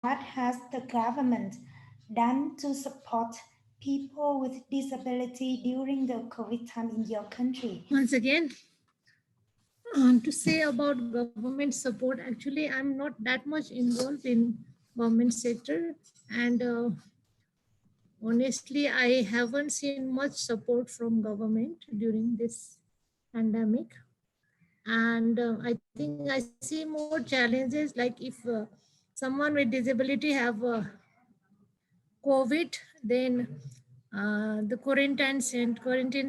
what has the government done to support people with disability during the COVID time in your country? Once again, to say about government support, actually, I'm not that much involved in government sector, and honestly, I haven't seen much support from government during this pandemic. And I think I see more challenges, like if someone with disability have COVID, then the quarantine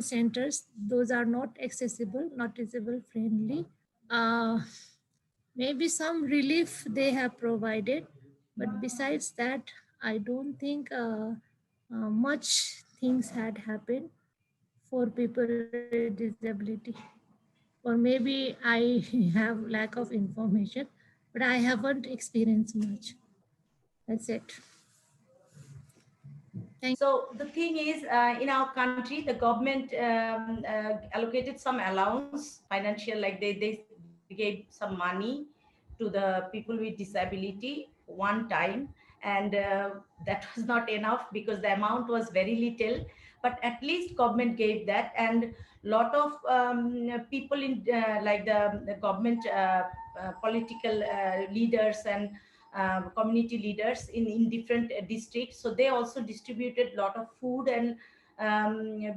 centers, those are not accessible, not disabled friendly. Uh, Maybe some relief they have provided, but besides that, I don't think much things had happened for people with disability. Or maybe I have lack of information, but I haven't experienced much. That's it. Thank. So the thing is, in our country, the government allocated some allowance, financial, like they gave some money to the people with disability one time, and that was not enough because the amount was very little. But at least government gave that, and lot of people in like the government political leaders and community leaders in different districts, so they also distributed a lot of food. And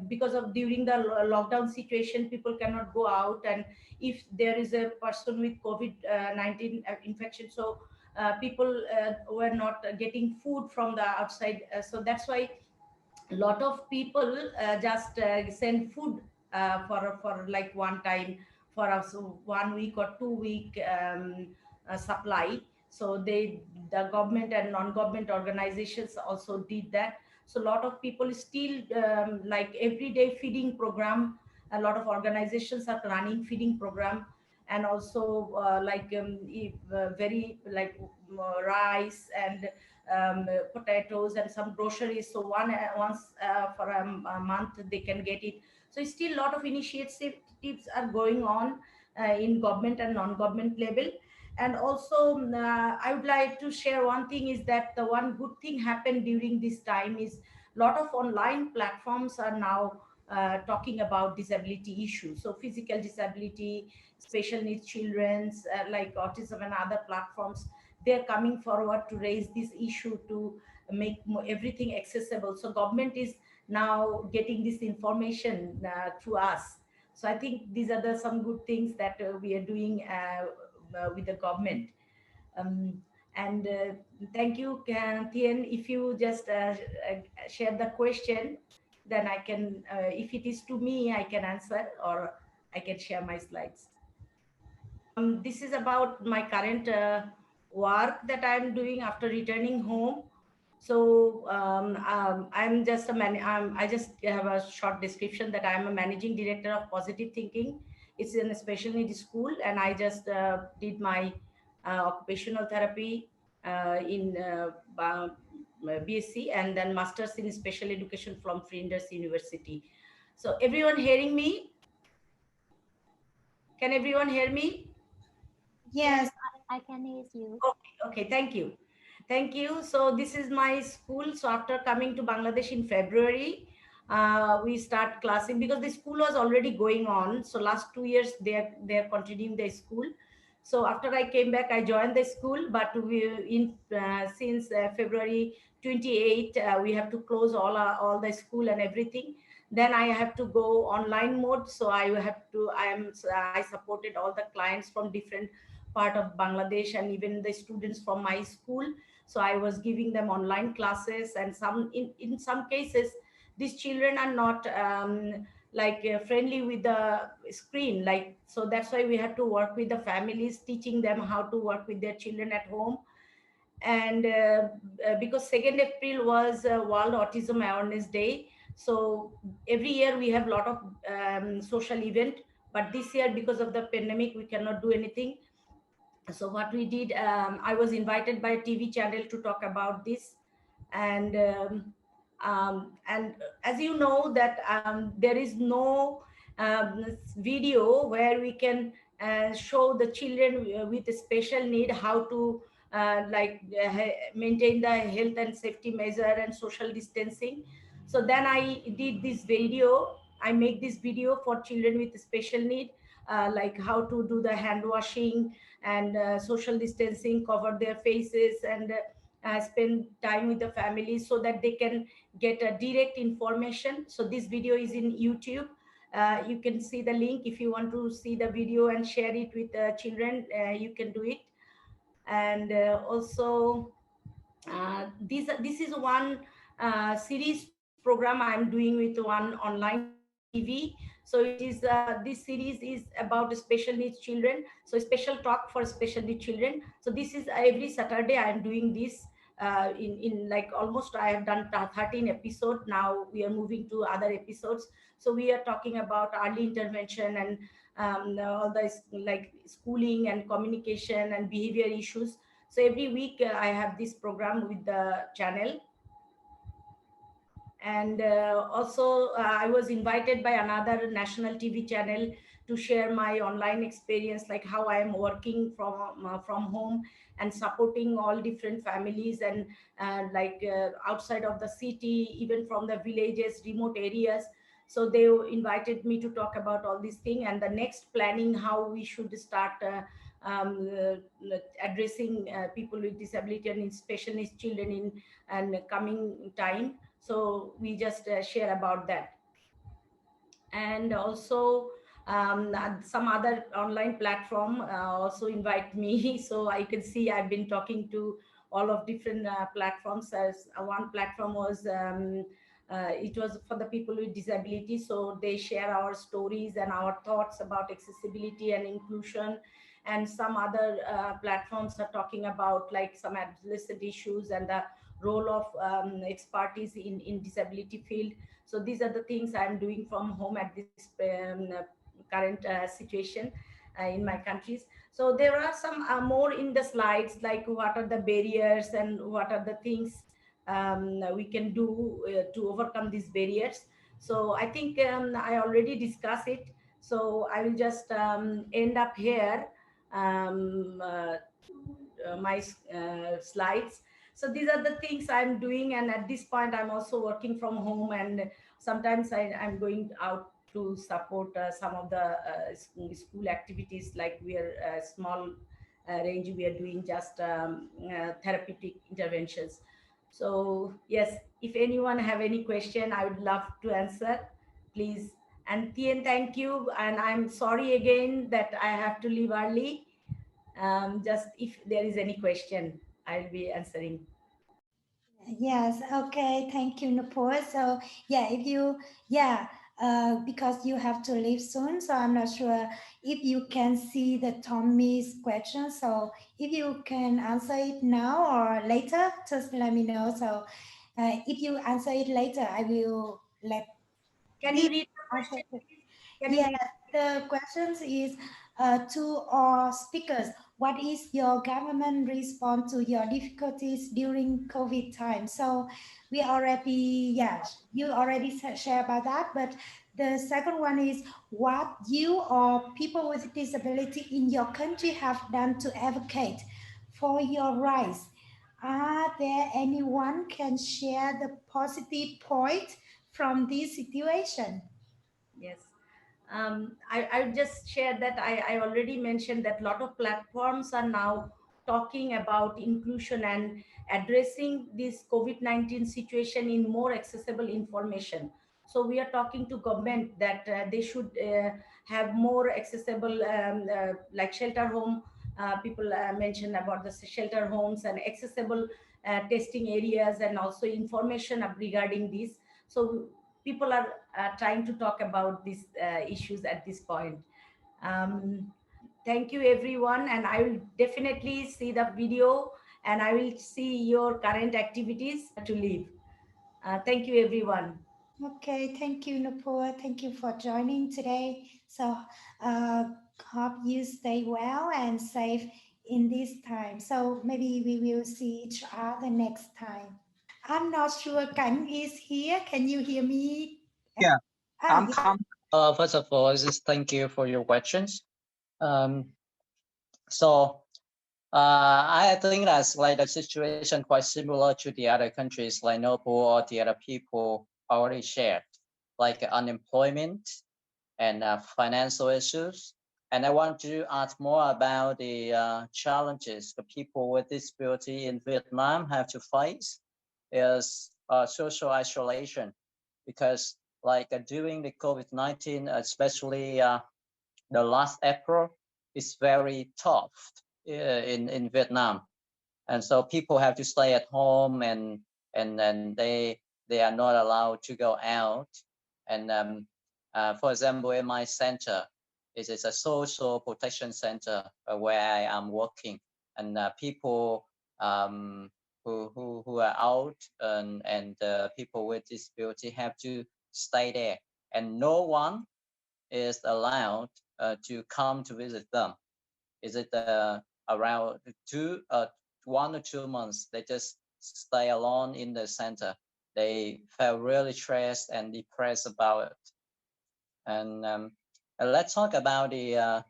because of during the lockdown situation, people cannot go out, and if there is a person with COVID-19 infection, so people were not getting food from the outside. So that's why a lot of people just send food for like one time, for us 1 week or 2 week supply. So the government and non-government organizations also did that. So a lot of people still like everyday feeding program. A lot of organizations are running feeding program, and also like if, very like rice and potatoes and some groceries. So once for a month they can get it. So still a lot of initiatives are going on in government and non-government level. And also I would like to share one thing, is that the one good thing happened during this time is a lot of online platforms are now talking about disability issues. So physical disability, special needs children's, like autism and other platforms, they're coming forward to raise this issue to make everything accessible. So government is now getting this information through us. So I think these are some good things that we are doing with the government. um, and thank you, Tien. If you just share the question, then I can, if it is to me, I can answer, or I can share my slides. This is about my current work that I'm doing after returning home. So I'm just I just have a short description that I'm a managing director of Positive Thinking. It's in a special needs school, and I just did my occupational therapy in BSc, and then masters in special education from Flinders University. So everyone hearing me? Can everyone hear me? Yes. I can hear you. Okay, thank you. Thank you. So this is my school. So after coming to Bangladesh in February, we start classing because the school was already going on. So last 2 years they're continuing the school. So after I came back, I joined the school, but we in since February 28, we have to close all the school and everything. Then I have to go online mode. So I supported all the clients from different part of Bangladesh, and even the students from my school. So I was giving them online classes, and in some cases, these children are not like friendly with the screen. Like, so that's why we had to work with the families, teaching them how to work with their children at home. And because 2nd April was World Autism Awareness Day, so every year we have a lot of social event. But this year, because of the pandemic, we cannot do anything. So what we did, I was invited by a TV channel to talk about this. And and as you know that there is no video where we can show the children with a special need how to maintain the health and safety measure and social distancing. So then I did this video. I make this video for children with special need, like how to do the hand washing and social distancing, cover their faces, and spend time with the family so that they can get a direct information. So this video is in YouTube. You can see the link if you want to see the video and share it with the children. You can do it. And also this is one series program I'm doing with one online TV. So it is this series is about special needs children, so special talk for special needs children. So this is every Saturday I'm doing this. In like almost I have done 13 episodes. Now we are moving to other episodes. So we are talking about early intervention and all the like schooling and communication and behavior issues. So every week I have this program with the channel. And also I was invited by another national TV channel to share my online experience, like how I am working from home and supporting all different families and outside of the city, even from the villages, remote areas. So they invited me to talk about all these things and the next planning, how we should start addressing people with disability and special needs children in and coming time. So we just share about that. And also some other online platform also invite me so I can see I've been talking to all of different platforms. As one platform was it was for the people with disability, so they share our stories and our thoughts about accessibility and inclusion. And some other platforms are talking about like some adolescent issues and the role of expertise in disability field. So these are the things I'm doing from home at this current situation in my countries. So there are some more in the slides, like what are the barriers and what are the things we can do to overcome these barriers. So I think I already discussed it. So I will just end up here my slides. So these are the things I'm doing, and at this point I'm also working from home, and sometimes I'm going out to support some of the school activities, like we are small range, we are doing just therapeutic interventions. So yes, if anyone have any question, I would love to answer, please. And Tien, thank you, and I'm sorry again that I have to leave early. Just if there is any question, I'll be answering. Yes, okay, thank you, Nupur. So yeah, if you, because you have to leave soon, so I'm not sure if you can see the Tommy's question. So if you can answer it now or later, just let me know. So if you answer it later, I will let. Can you read the question, please? Can you Yeah, read? the questions is to our speakers. What is your government response to your difficulties during COVID time? So we already, you already share about that. But the second one is what you or people with disability in your country have done to advocate for your rights. Are there anyone can share the positive point from this situation? Yes. I just shared that I already mentioned that a lot of platforms are now talking about inclusion and addressing this COVID-19 situation in more accessible information. So we are talking to government that they should have more accessible like shelter home. People mentioned about the shelter homes and accessible testing areas and also information regarding this. So people are trying to talk about these issues at this point. Thank you, everyone. And I will definitely see the video and I will see your current activities to live. Thank you, everyone. Okay, thank you, Nupur. Thank you for joining today. So, hope you stay well and safe in this time. So maybe we will see each other next time. I'm not sure Kang is here. Can you hear me? Yeah, I'm Yeah. Tom. First of all, just thank you for your questions. Um, so I think that's like the situation quite similar to the other countries like Nepal or the other people already shared, like unemployment and financial issues. And I want to ask more about the challenges the people with disability in Vietnam have to face is social isolation, because like during the COVID-19, especially the last April, is very tough in Vietnam, and so people have to stay at home, and then they are not allowed to go out. And for example, in my center, it is a social protection center where I am working, and people who are out and people with disability have to stay there, and no one is allowed to come to visit them. Is it around 1 or 2 months? They just stay alone in the center. They felt really stressed and depressed about it. And let's talk about the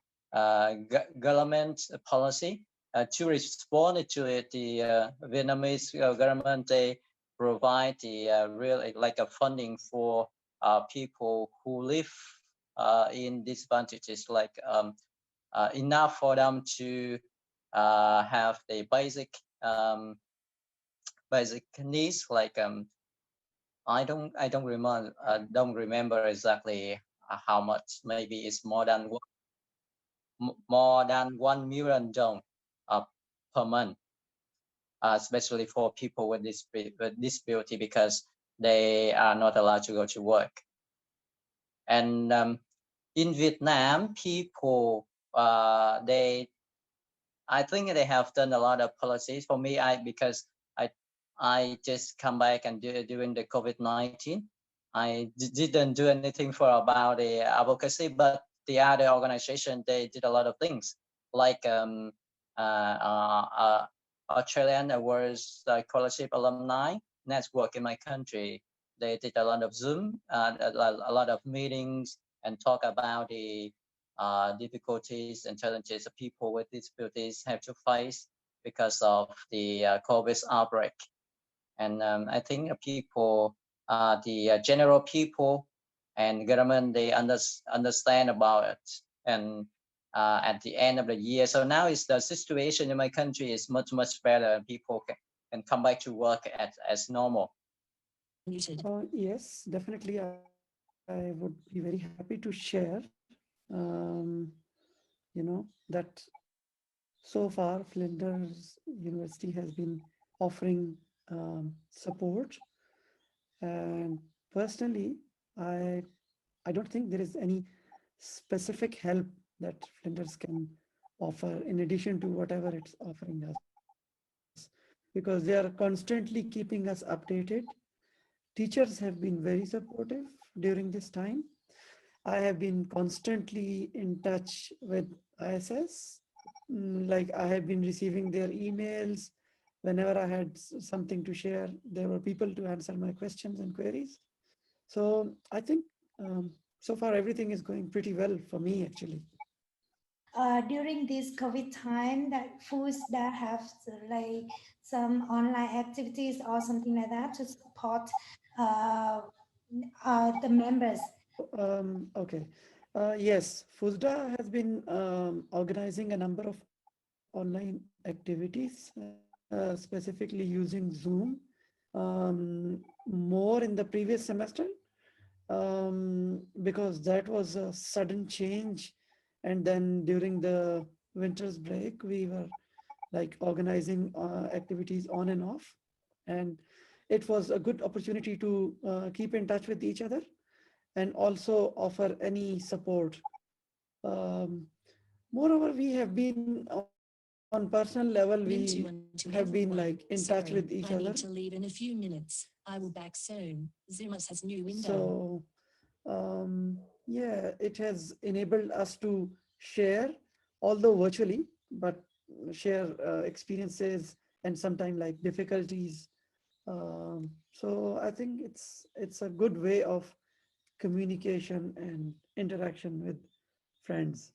government policy to respond to it. The Vietnamese government, they provide the really like a funding for people who live in disadvantages, like enough for them to have the basic needs, like I don't remember exactly how much. Maybe it's more than 1 million dong per month, especially for people with disability, because they are not allowed to go to work. And in Vietnam, people I think they have done a lot of policies for me. Because I just come back and during the COVID-19, I didn't do anything for about the advocacy, but the other organization, they did a lot of things, like Australian Awards Scholarship Alumni Network in my country. They did a lot of Zoom, a lot of meetings, and talk about the difficulties and challenges that people with disabilities have to face because of the COVID outbreak. And I think people, the general people and government, they understand about it. And at the end of the year, so now is the situation in my country is much better, and people can come back to work as normal. Yes, definitely. I would be very happy to share, that so far Flinders University has been offering support. And personally, I don't think there is any specific help that Flinders can offer in addition to whatever it's offering us, because they are constantly keeping us updated. Teachers have been very supportive during this time. I have been constantly in touch with ISS. Like, I have been receiving their emails. Whenever I had something to share, there were people to answer my questions and queries. So I think so far everything is going pretty well for me, actually. During this COVID time, that foods that have like some online activities or something like that to support the members. Okay. Yes, FUSDA has been organizing a number of online activities, specifically using Zoom, more in the previous semester, because that was a sudden change. And then during the winter's break, we were like organizing activities on and off. And it was a good opportunity to keep in touch with each other and also offer any support. Um, Moreover, we have been on personal level, we have been like in touch with each other. I need to leave in a few minutes. I will back soon. Zoomus has new window. So yeah, it has enabled us to share, although virtually, but share experiences and sometimes like difficulties. So I think it's a good way of communication and interaction with friends.